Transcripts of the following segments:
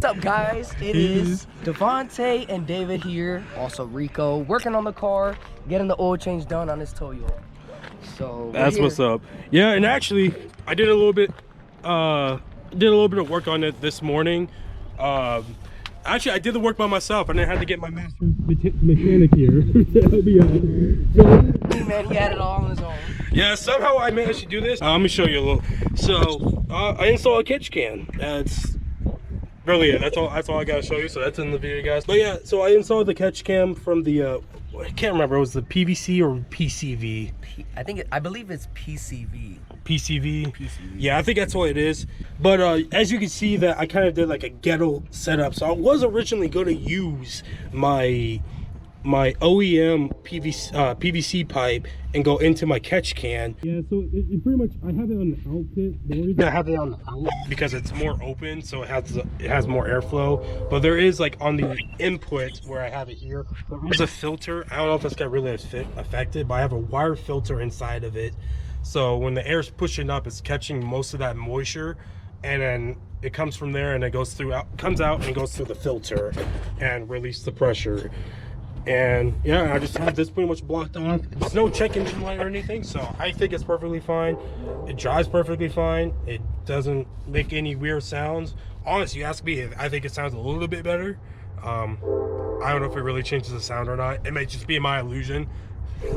What's up, guys? It is Devontae and David here, also Rico, working on the car, getting the oil change done on this Toyota. So that's what's up. Yeah, and actually, I did a little bit of work on it this morning. Actually, I did the work by myself, and I had to get my master mechanic here to help me out. Hey man, he had it all on his own. Yeah, somehow I managed to do this. Let me show you a little. So I installed a catch can. That's really it. That's all I gotta show you. So that's in the video, guys. But yeah, so I installed the catch cam from the I can't remember, it was the PVC or PCV. I believe it's PCV. PCV. Yeah, I think that's what it is. But as you can see, that I kind of did like a ghetto setup. So I was originally going to use my OEM PVC pipe and go into my catch can. Yeah, so it pretty much, I have it on the output. The reason I have it on the output because it's more open, so it has more airflow. But there is, like, on the input where I have it here, there's a filter. I don't know if it's got really affected, but I have a wire filter inside of it. So when the air's pushing up, it's catching most of that moisture, and then it comes from there and it goes through, comes out and goes through the filter and release the pressure. And yeah, I just have this pretty much blocked off. There's no check engine light or anything, so I think it's perfectly fine. It drives perfectly fine. It doesn't make any weird sounds. Honestly, you ask me, I think it sounds a little bit better. I don't know if it really changes the sound or not. It may just be my illusion. You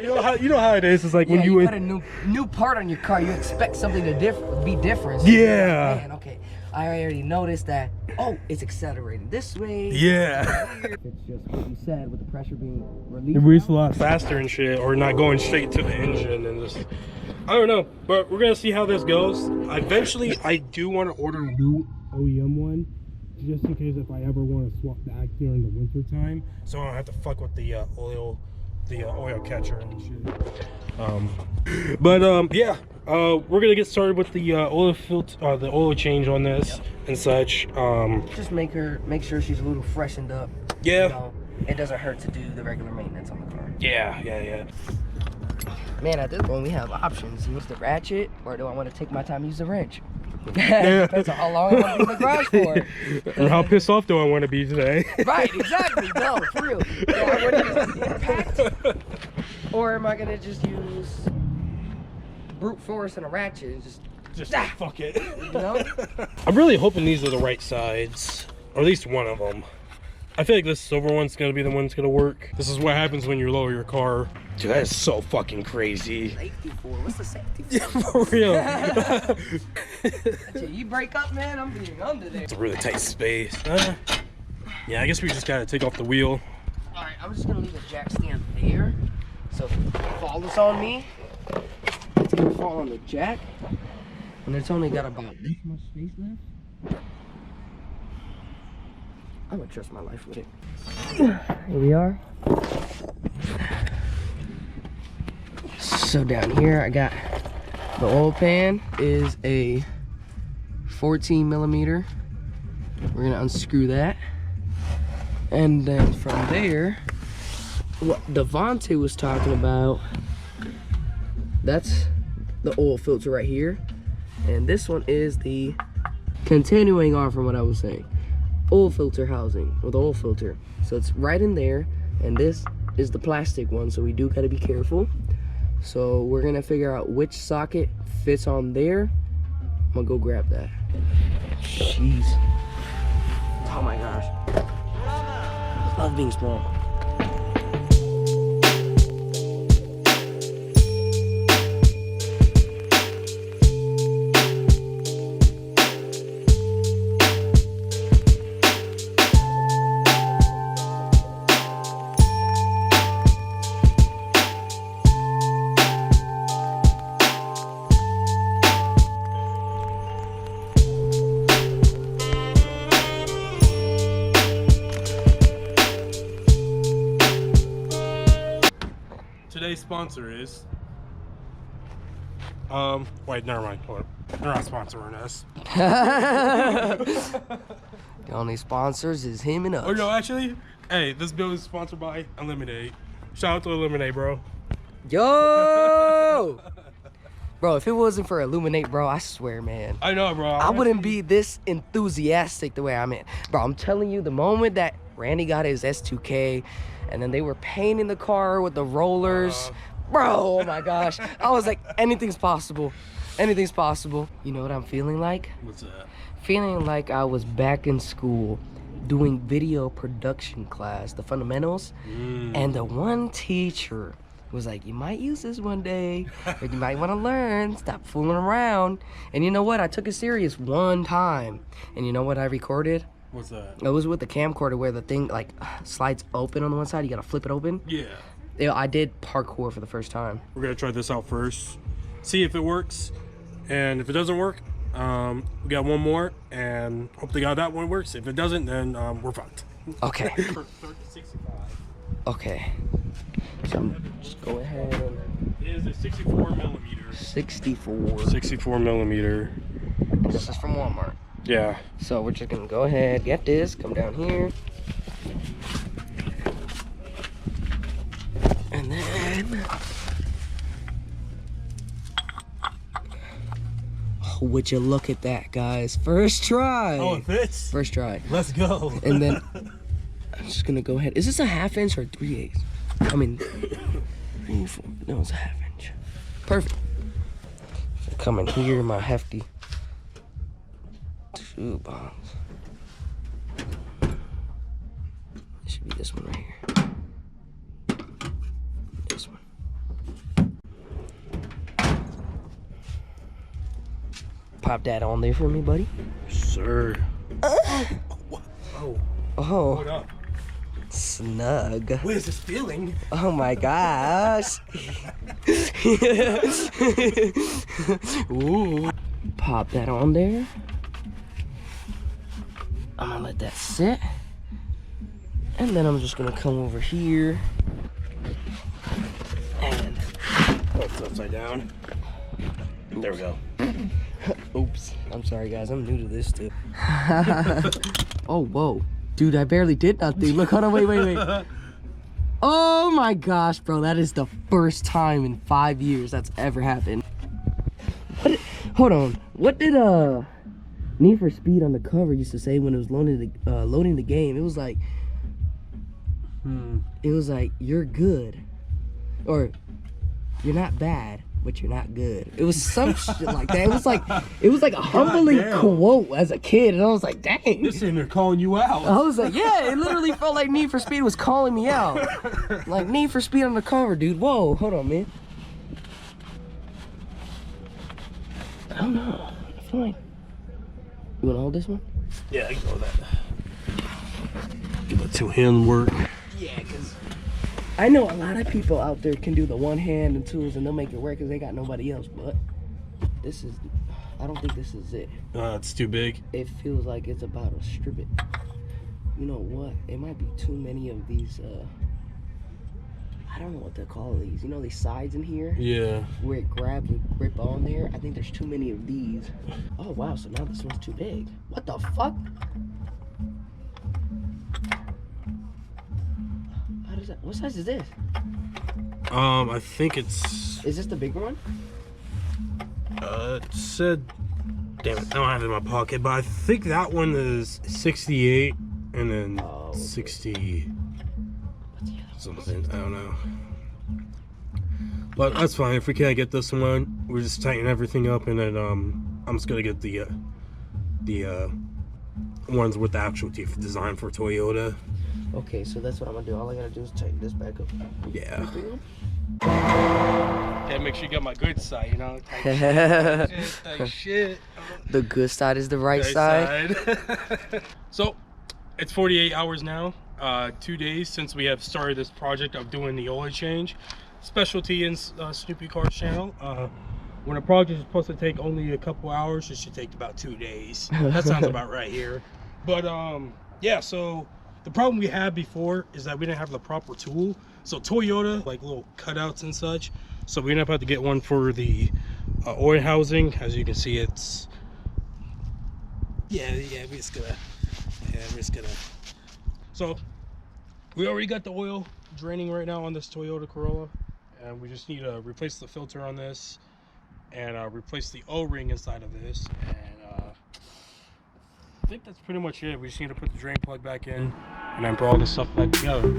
know how it is. It's like, yeah, when you got a new part on your car, you expect something to be different. So yeah. Man, okay. I already noticed that. Oh, it's accelerating this way. Yeah. It's just what you said with the pressure being released. It breathes a lot faster and shit, or not going straight to the engine and just. I don't know, but we're gonna see how this goes. Eventually, I do want to order a new OEM one, just in case if I ever want to swap back during the winter time, so I don't have to fuck with the oil catcher and shit. Yeah, we're gonna get started with the oil filter, the oil change on this and such. Just make sure she's a little freshened up. Yeah. You know, it doesn't hurt to do the regular maintenance on the car. Yeah. Man, at this point we have options. Use the ratchet, or do I want to take my time and use the wrench? Yeah. Depends on how long I want to be in the garage for. Or how pissed off do I want to be today? Right, exactly. No, for real. Do I want to use impact? Or am I going to just use brute force and a ratchet and just fuck it. You know? I'm really hoping these are the right sides, or at least one of them. I feel like this silver one's gonna be the one that's gonna work. This is what happens when you lower your car. Dude, that is so fucking crazy. Safety for? What's the safety for? Yeah, for real. You break up, man, I'm being under there. It's a really tight space. Yeah, I guess we just gotta take off the wheel. Alright, I'm just gonna leave the jack stand there. So if it falls on me, it's gonna fall on the jack. And it's only got about this much space left. I would trust my life with it. Here we are. So down here I got the oil pan is a 14 millimeter. We're gonna unscrew that. And then from there, what Devontae was talking about, that's the oil filter right here. And this one is the, continuing on from what I was saying, oil filter housing, or the oil filter. So it's right in there, and this is the plastic one, so we do gotta be careful. So we're gonna figure out which socket fits on there. I'm gonna go grab that. Jeez. Oh my gosh. I love being small. today's sponsor is. Wait, never mind. Hold up. They're not sponsoring us. The only sponsors is him and us. Oh no, actually, hey, this bill is sponsored by Eliminate. Shout out to Eliminate, bro. Yo! Bro, if it wasn't for Illuminate, bro, I swear, man. I know, bro. I wouldn't be this enthusiastic the way I'm in. Bro, I'm telling you, the moment that Randy got his S2K and then they were painting the car with the rollers, bro, oh my gosh. I was like, anything's possible. Anything's possible. You know what I'm feeling like? What's that? Feeling like I was back in school doing video production class, the fundamentals, and the one teacher was like, you might use this one day, but you might want to learn, stop fooling around. And you know what? I took it serious one time. And you know what I recorded? What's that? It was with the camcorder where the thing like slides open on the one side. You got to flip it open. Yeah. Yeah, I did parkour for the first time. We're going to try this out first. See if it works. And if it doesn't work, we got one more. And hope to God that one works. If it doesn't, then we're fucked. Okay. 3065. Okay. So I'm just go ahead and... It is a 64 millimeter. 64. 64 millimeter. This is from Walmart. Yeah. So we're just gonna go ahead, get this, come down here. And then... Oh, would you look at that, guys? First try. Oh, it fits? First try. Let's go. And then I'm just gonna go ahead. Is this a 1/2 inch or 3/8? I mean, 3, 4. No, it's a 1/2 inch. Perfect. So come in here, my hefty 2 bombs. It should be this one right here. This one. Pop that on there for me, buddy. Sir. Oh. Oh. Hold up. Snug. What is this feeling? Oh my gosh. Ooh. Pop that on there. I'm gonna let that sit. And then I'm just gonna come over here. And It's upside down. There we go. oops. I'm sorry guys, I'm new to this too. Oh, whoa. Dude, I barely did nothing. Look, hold on, wait. Oh my gosh, bro. That is the first time in 5 years that's ever happened. Hold on. What did Need for Speed on the cover used to say when it was loading the game? It was like, you're good. Or, you're not bad, but you're not good. It was some shit like that. It was like a humbling quote as a kid, and I was like, dang. This in there calling you out. I was like, yeah, it literally felt like Need for Speed was calling me out. Like, Need for Speed on the cover, dude. Whoa, hold on, man. I don't know. I feel like... You want to hold this one? Yeah, I can go with that. Give it 2-hand work. Yeah, because I know a lot of people out there can do the one hand and tools and they'll make it work because they got nobody else, but this is... I don't think this is it. It's too big. It feels like it's about to strip it. You know what? It might be too many of these, I don't know what to call these. You know these sides in here? Yeah. Where it grabs and grip on there? I think there's too many of these. Oh, wow. So now this one's too big. What the fuck? How does that... What size is this? I think it's... Is this the big one? It said... Damn it, I don't have it in my pocket, but I think that one is 68 and then 60 something. I don't know. But that's fine. If we can't get this one, we're just tighten everything up, and then I'm just gonna get the ones with the actual teeth design for Toyota. Okay, so that's what I'm gonna do. All I gotta do is tighten this back up. Yeah. Gotta make sure you got my good side, you know? Tight shit. The good side is the right side. So, it's 48 hours now. 2 days since we have started this project of doing the oil change. Specialty in Snoopy Cars channel. When a project is supposed to take only a couple hours, it should take about 2 days. That sounds about right here. But yeah, so the problem we had before is that we didn't have the proper tool. So Toyota, like little cutouts and such. So we're gonna have to get one for the oil housing. As you can see, it's we're just gonna. So we already got the oil draining right now on this Toyota Corolla, and we just need to replace the filter on this and replace the O-ring inside of this. And I think that's pretty much it. We just need to put the drain plug back in and then put all this stuff back together.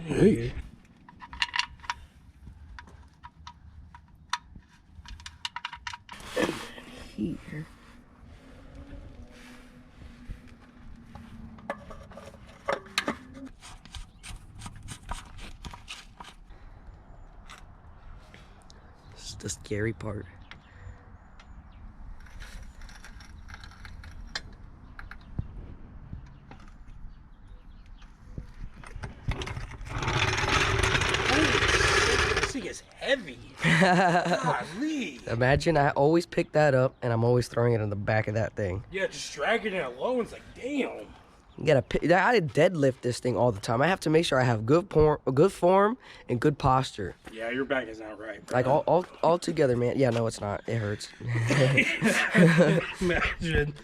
Hey. Here. This is the scary part. Is heavy. Golly. Imagine I always pick that up and I'm always throwing it in the back of that thing. Yeah, just dragging it alone. It's like, damn. You gotta I deadlift this thing all the time. I have to make sure I have good form and good posture. Yeah, your back is not right, bro. Like all together, man. Yeah, no, it's not. It hurts. Imagine.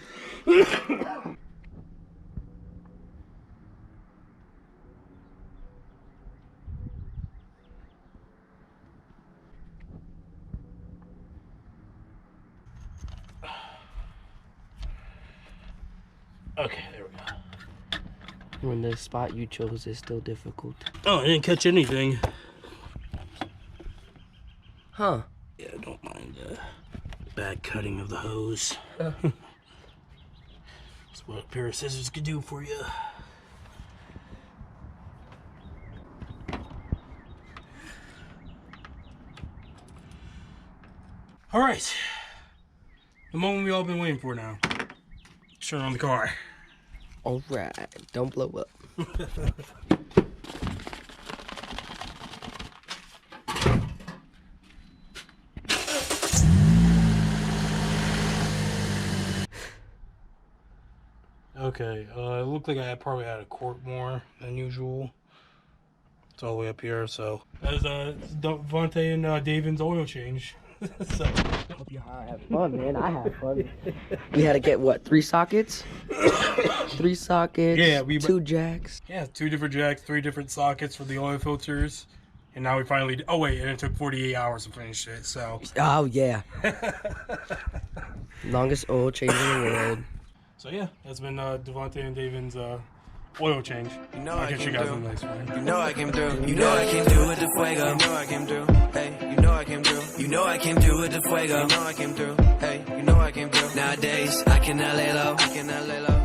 Okay, there we go. When the spot you chose is still difficult. Oh, I didn't catch anything. Huh. Yeah, don't mind the bad cutting of the hose. That's what a pair of scissors could do for you. All right. The moment we all been waiting for now. Turn on the car. All right. Don't blow up. Okay, it looked like I probably had a quart more than usual. It's all the way up here, so that's Devontae and Davin's oil change. So Hope you have fun, man. I have fun. We had to get what? 3 sockets? 3 sockets. Yeah, 2 jacks. Yeah, 2 different jacks, 3 different sockets for the oil filters, and now we finally. Oh wait, and it took 48 hours to finish it. So. Oh yeah. Longest oil change in the world. So yeah, that's been Devontae and Davin's oil change. You know I'll catch you guys in the next one. You know I came through. You know I came through with the fuego. You know I came through. Hey, you know I came through. You know I came through with the fuego. You know I came through. Hey, you know I came through. Nowadays I cannot lay low. I cannot lay low.